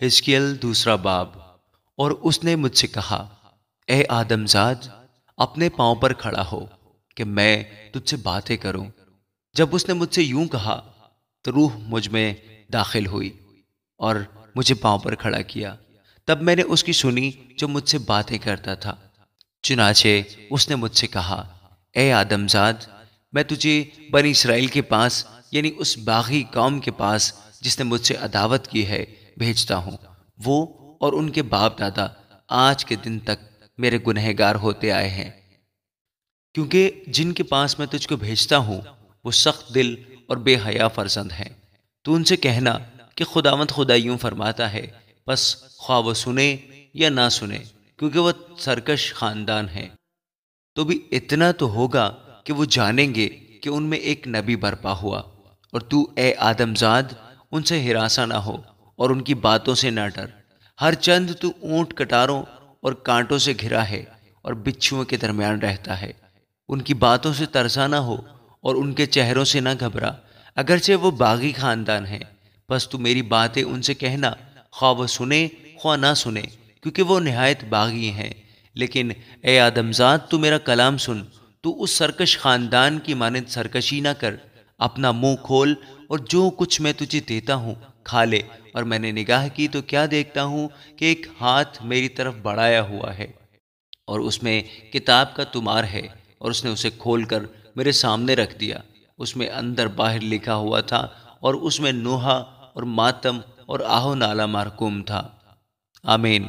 حزقیل دوسرا باب۔ اور اس نے مجھ سے کہا، اے آدم زاد، اپنے پاؤں پر کھڑا ہو کہ میں تجھ سے باتیں کروں۔ جب اس نے مجھ سے یوں کہا تو روح مجھ میں داخل ہوئی اور مجھے پاؤں پر کھڑا کیا۔ تب میں نے اس کی سنی جو مجھ سے باتیں کرتا تھا۔ چنانچہ اس نے مجھ سے کہا، اے آدم زاد، میں تجھے بنی اسرائیل کے پاس، یعنی اس باغی قوم کے پاس جس نے مجھ سے عداوت کی ہے، بھیجتا ہوں۔ وہ اور ان کے باپ دادا آج کے دن تک میرے گنہگار ہوتے آئے ہیں، کیونکہ جن کے پاس میں تجھ کو بھیجتا ہوں وہ سخت دل اور بے حیا فرزند ہیں۔ تو ان سے کہنا کہ خداوند خدا یوں فرماتا ہے، پس خواہ وہ سنے یا نہ سنے، کیونکہ وہ سرکش خاندان ہے، تو بھی اتنا تو ہوگا کہ وہ جانیں گے کہ ان میں ایک نبی برپا ہوا۔ اور تو اے آدم زاد ان سے ہراساں نہ ہو اور ان کی باتوں سے نہ ڈر۔ ہر چند تو اونٹ کٹاروں اور کانٹوں سے گھرا ہے اور بچھوؤں کے درمیان رہتا ہے۔ ان کی باتوں سے ترسا نہ ہو اور ان کے چہروں سے نہ گھبرا، اگرچہ وہ باغی خاندان ہیں۔ بس تو میری باتیں ان سے کہنا، خواہ وہ سنے خواہ نہ سنے، کیونکہ وہ نہایت باغی ہیں۔ لیکن اے آدم زاد، تو میرا کلام سن، تو اس سرکش خاندان کی مانند سرکشی نہ کر، اپنا منہ کھول اور جو کچھ میں تجھے دیتا ہوں کھا لے۔ اور میں نے نگاہ کی تو کیا دیکھتا ہوں کہ ایک ہاتھ میری طرف بڑھایا ہوا ہے اور اس میں کتاب کا تمار ہے، اور اس نے اسے کھول کر میرے سامنے رکھ دیا۔ اس میں اندر باہر لکھا ہوا تھا، اور اس میں نوحہ اور ماتم اور آہ و نالہ محکوم تھا۔ آمین۔